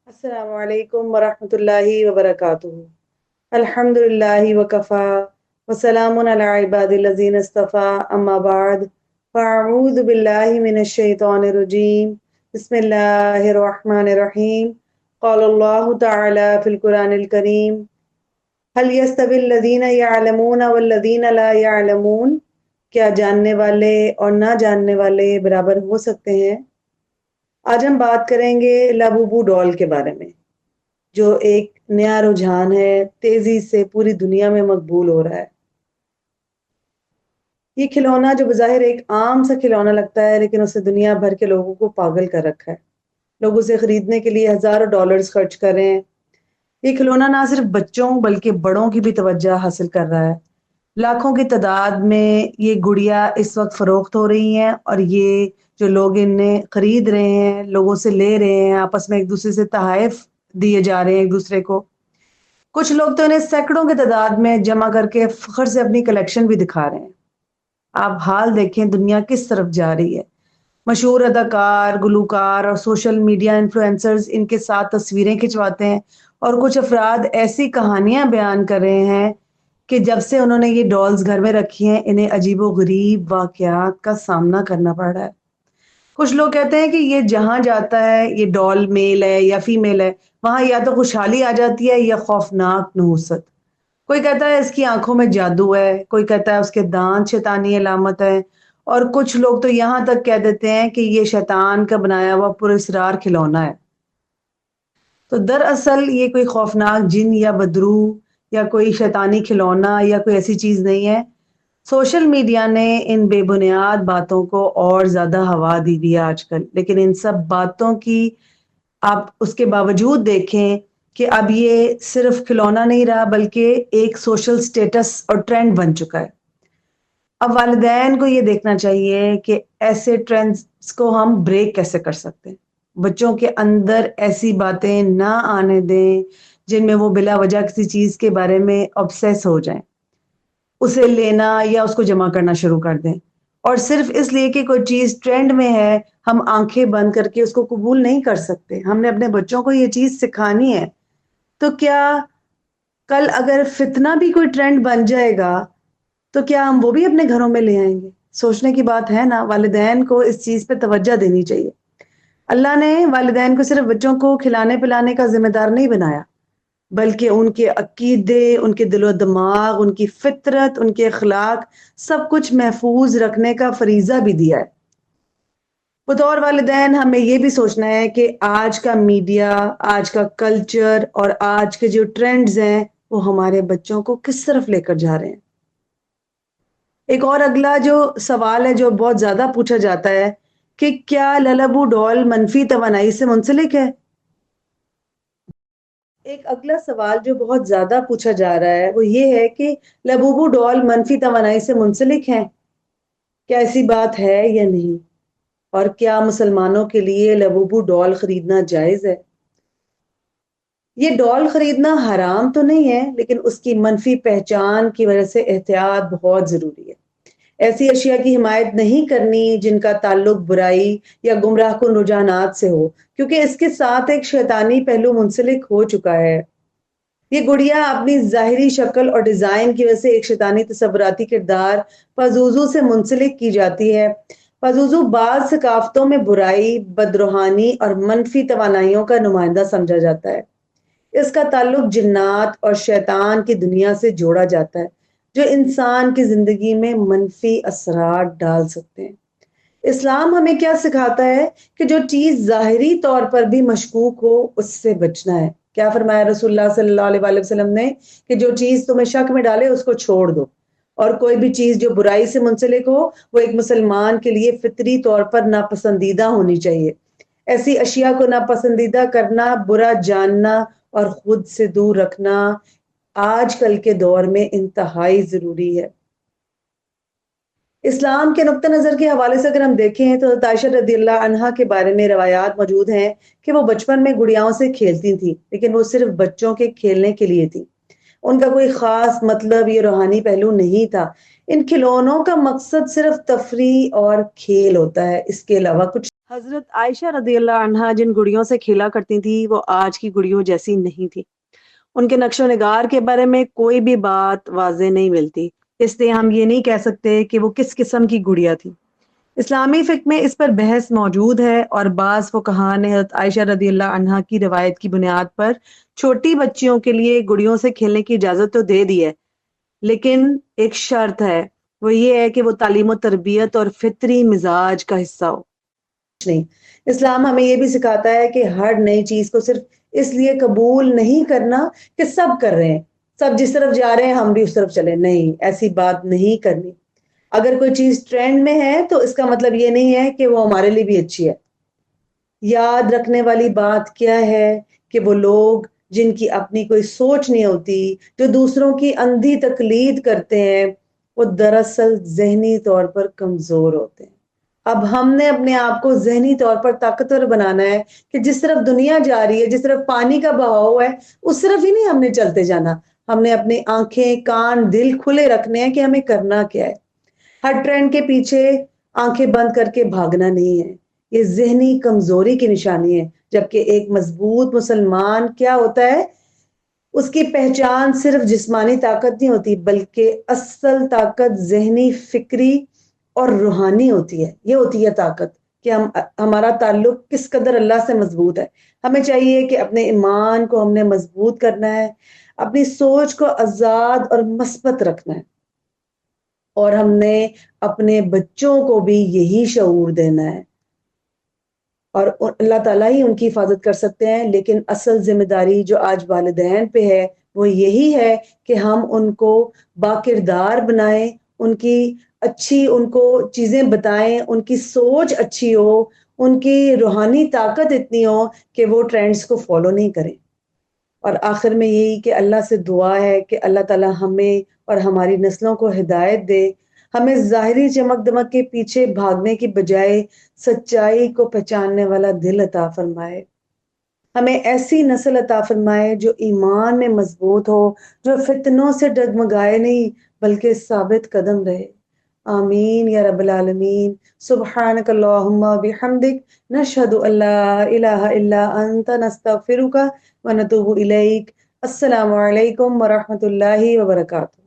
السلام علیکم ورحمۃ اللہ وبرکاتہ۔ الحمد للہ وکفا وسلام علی عباد الذین اصطفیٰ اما بعد فاعوذ باللہ من الشیطان الرجیم بسم اللہ الرحمن الرحیم۔ قال اللہ تعالی فی القرآن الکریم هل یستوی الذین یعلمون والذین لا یعلمون، کیا جاننے والے اور نہ جاننے والے برابر ہو سکتے ہیں؟ آج ہم بات کریں گے لابوبو ڈال کے بارے میں، جو ایک نیا رجحان ہے، تیزی سے پوری دنیا میں مقبول ہو رہا ہے۔ یہ کھلونا جو بظاہر ایک عام سا کھلونا لگتا ہے، لیکن اسے دنیا بھر کے لوگوں کو پاگل کر رکھا ہے۔ لوگ اسے خریدنے کے لیے ہزاروں ڈالرز خرچ کر رہے ہیں۔ یہ کھلونا نہ صرف بچوں بلکہ بڑوں کی بھی توجہ حاصل کر رہا ہے۔ لاکھوں کی تعداد میں یہ گڑیا اس وقت فروخت ہو رہی ہیں، اور یہ جو لوگ انہیں خرید رہے ہیں، لوگوں سے لے رہے ہیں، آپس میں ایک دوسرے سے تحائف دیے جا رہے ہیں ایک دوسرے کو۔ کچھ لوگ تو انہیں سینکڑوں کی تعداد میں جمع کر کے فخر سے اپنی کلیکشن بھی دکھا رہے ہیں۔ آپ حال دیکھیں دنیا کس طرف جا رہی ہے۔ مشہور اداکار، گلوکار اور سوشل میڈیا انفلوئنسرز ان کے ساتھ تصویریں کھنچواتے ہیں، اور کچھ افراد ایسی کہانیاں بیان کر رہے ہیں کہ جب سے انہوں نے یہ ڈالز گھر میں رکھی ہیں، انہیں عجیب و غریب واقعات کا سامنا کرنا پڑ رہا ہے۔ کچھ لوگ کہتے ہیں کہ یہ جہاں جاتا ہے، یہ ڈال میل ہے یا فیمیل ہے، وہاں یا تو خوشحالی آ جاتی ہے یا خوفناک نحوست۔ کوئی کہتا ہے اس کی آنکھوں میں جادو ہے، کوئی کہتا ہے اس کے دانت شیطانی علامت ہے، اور کچھ لوگ تو یہاں تک کہہ دیتے ہیں کہ یہ شیطان کا بنایا ہوا پراسرار کھلونا ہے۔ تو دراصل یہ کوئی خوفناک جن یا بدرو یا کوئی شیطانی کھلونا یا کوئی ایسی چیز نہیں ہے۔ سوشل میڈیا نے ان بے بنیاد باتوں کو اور زیادہ ہوا دی ہے آج کل، لیکن ان سب باتوں کی آپ اس کے باوجود دیکھیں کہ اب یہ صرف کھلونا نہیں رہا، بلکہ ایک سوشل سٹیٹس اور ٹرینڈ بن چکا ہے۔ اب والدین کو یہ دیکھنا چاہیے کہ ایسے ٹرینڈز کو ہم بریک کیسے کر سکتے ہیں۔ بچوں کے اندر ایسی باتیں نہ آنے دیں جن میں وہ بلا وجہ کسی چیز کے بارے میں obsess ہو جائیں، اسے لینا یا اس کو جمع کرنا شروع کر دیں، اور صرف اس لیے کہ کوئی چیز ٹرینڈ میں ہے ہم آنکھیں بند کر کے اس کو قبول نہیں کر سکتے۔ ہم نے اپنے بچوں کو یہ چیز سکھانی ہے۔ تو کیا کل اگر فتنہ بھی کوئی ٹرینڈ بن جائے گا تو کیا ہم وہ بھی اپنے گھروں میں لے آئیں گے؟ سوچنے کی بات ہے نا۔ والدین کو اس چیز پہ توجہ دینی چاہیے۔ اللہ نے والدین کو صرف بچوں کو کھلانے پلانے کا ذمہ دار نہیں بنایا، بلکہ ان کے عقیدے، ان کے دل و دماغ، ان کی فطرت، ان کے اخلاق، سب کچھ محفوظ رکھنے کا فریضہ بھی دیا ہے۔ بطور والدین ہمیں یہ بھی سوچنا ہے کہ آج کا میڈیا، آج کا کلچر اور آج کے جو ٹرینڈز ہیں وہ ہمارے بچوں کو کس طرف لے کر جا رہے ہیں۔ ایک اور اگلا جو سوال ہے جو بہت زیادہ پوچھا جاتا ہے کہ کیا للابو ڈال منفی توانائی سے منسلک ہے؟ ایک اگلا سوال جو بہت زیادہ پوچھا جا رہا ہے وہ یہ ہے کہ لبوبو ڈال منفی توانائی سے منسلک ہیں؟ کیا ایسی بات ہے یا نہیں؟ اور کیا مسلمانوں کے لیے لبوبو ڈال خریدنا جائز ہے؟ یہ ڈال خریدنا حرام تو نہیں ہے، لیکن اس کی منفی پہچان کی وجہ سے احتیاط بہت ضروری ہے۔ ایسی اشیاء کی حمایت نہیں کرنی جن کا تعلق برائی یا گمراہ کن رجحانات سے ہو، کیونکہ اس کے ساتھ ایک شیطانی پہلو منسلک ہو چکا ہے۔ یہ گڑیا اپنی ظاہری شکل اور ڈیزائن کی وجہ سے ایک شیطانی تصوراتی کردار پازوزو سے منسلک کی جاتی ہے۔ پازوزو بعض ثقافتوں میں برائی، بدروحانی اور منفی توانائیوں کا نمائندہ سمجھا جاتا ہے۔ اس کا تعلق جنات اور شیطان کی دنیا سے جوڑا جاتا ہے، جو انسان کی زندگی میں منفی اثرات ڈال سکتے ہیں۔ اسلام ہمیں کیا سکھاتا ہے کہ جو چیز ظاہری طور پر بھی مشکوک ہو اس سے بچنا ہے۔ کیا فرمایا رسول اللہ صلی اللہ علیہ وآلہ وسلم نے کہ جو چیز تمہیں شک میں ڈالے اس کو چھوڑ دو، اور کوئی بھی چیز جو برائی سے منسلک ہو وہ ایک مسلمان کے لیے فطری طور پر ناپسندیدہ ہونی چاہیے۔ ایسی اشیاء کو ناپسندیدہ کرنا، برا جاننا اور خود سے دور رکھنا آج کل کے دور میں انتہائی ضروری ہے۔ اسلام کے نقطہ نظر کے حوالے سے اگر ہم دیکھیں تو حضرت عائشہ رضی اللہ عنہا کے بارے میں روایات موجود ہیں کہ وہ بچپن میں گڑیاؤں سے کھیلتی تھیں، لیکن وہ صرف بچوں کے کھیلنے کے لیے تھی۔ ان کا کوئی خاص مطلب یہ روحانی پہلو نہیں تھا۔ ان کھلونوں کا مقصد صرف تفریح اور کھیل ہوتا ہے، اس کے علاوہ کچھ حضرت عائشہ رضی اللہ عنہا جن گڑیوں سے کھیلا کرتی تھی وہ آج کی گڑیوں جیسی نہیں تھی. ان کے نقش و نگار کے بارے میں کوئی بھی بات واضح نہیں ملتی، اس لیے ہم یہ نہیں کہہ سکتے کہ وہ کس قسم کی گڑیا تھی. اسلامی فقہ میں اس پر بحث موجود ہے اور بعض فقہاء نے حضرت عائشہ رضی اللہ عنہا کی روایت کی بنیاد پر چھوٹی بچیوں کے لیے گڑیوں سے کھیلنے کی اجازت تو دے دی ہے، لیکن ایک شرط ہے، وہ یہ ہے کہ وہ تعلیم و تربیت اور فطری مزاج کا حصہ ہو. نہیں، اسلام ہمیں یہ بھی سکھاتا ہے کہ ہر نئی چیز کو صرف اس لیے قبول نہیں کرنا کہ سب کر رہے ہیں، سب جس طرف جا رہے ہیں ہم بھی اس طرف چلیں. نہیں، ایسی بات نہیں کرنی. اگر کوئی چیز ٹرینڈ میں ہے تو اس کا مطلب یہ نہیں ہے کہ وہ ہمارے لیے بھی اچھی ہے. یاد رکھنے والی بات کیا ہے کہ وہ لوگ جن کی اپنی کوئی سوچ نہیں ہوتی، جو دوسروں کی اندھی تقلید کرتے ہیں، وہ دراصل ذہنی طور پر کمزور ہوتے ہیں. اب ہم نے اپنے آپ کو ذہنی طور پر طاقتور بنانا ہے کہ جس طرف دنیا جا رہی ہے، جس طرف پانی کا بہاؤ ہے، اس طرف ہی نہیں ہم نے چلتے جانا. ہم نے اپنی آنکھیں، کان، دل کھلے رکھنے ہیں کہ ہمیں کرنا کیا ہے. ہر ٹرینڈ کے پیچھے آنکھیں بند کر کے بھاگنا نہیں ہے، یہ ذہنی کمزوری کی نشانی ہے. جبکہ ایک مضبوط مسلمان کیا ہوتا ہے؟ اس کی پہچان صرف جسمانی طاقت نہیں ہوتی بلکہ اصل طاقت ذہنی، فکری اور روحانی ہوتی ہے. یہ ہوتی ہے طاقت کہ ہمارا تعلق کس قدر اللہ سے مضبوط ہے. ہمیں چاہیے کہ اپنے ایمان کو ہم نے مضبوط کرنا ہے، اپنی سوچ کو آزاد اور مثبت رکھنا ہے، اور ہم نے اپنے بچوں کو بھی یہی شعور دینا ہے. اور اللہ تعالیٰ ہی ان کی حفاظت کر سکتے ہیں، لیکن اصل ذمہ داری جو آج والدین پہ ہے وہ یہی ہے کہ ہم ان کو باکردار بنائیں، ان کی اچھی ان کو چیزیں بتائیں، ان کی سوچ اچھی ہو، ان کی روحانی طاقت اتنی ہو کہ وہ ٹرینڈز کو فالو نہیں کریں. اور آخر میں یہی کہ اللہ سے دعا ہے کہ اللہ تعالیٰ ہمیں اور ہماری نسلوں کو ہدایت دے، ہمیں ظاہری چمک دمک کے پیچھے بھاگنے کی بجائے سچائی کو پہچاننے والا دل عطا فرمائے. ہمیں ایسی نسل عطا فرمائے جو ایمان میں مضبوط ہو، جو فتنوں سے ڈگمگائے نہیں بلکہ ثابت قدم رہے. آمین یا رب العالمین. سبحانک اللہم بحمدک، نشہد ان لا الہ الا انت، نستغفرک ونتوب الیک. السلام علیکم ورحمۃ اللہ وبرکاتہ.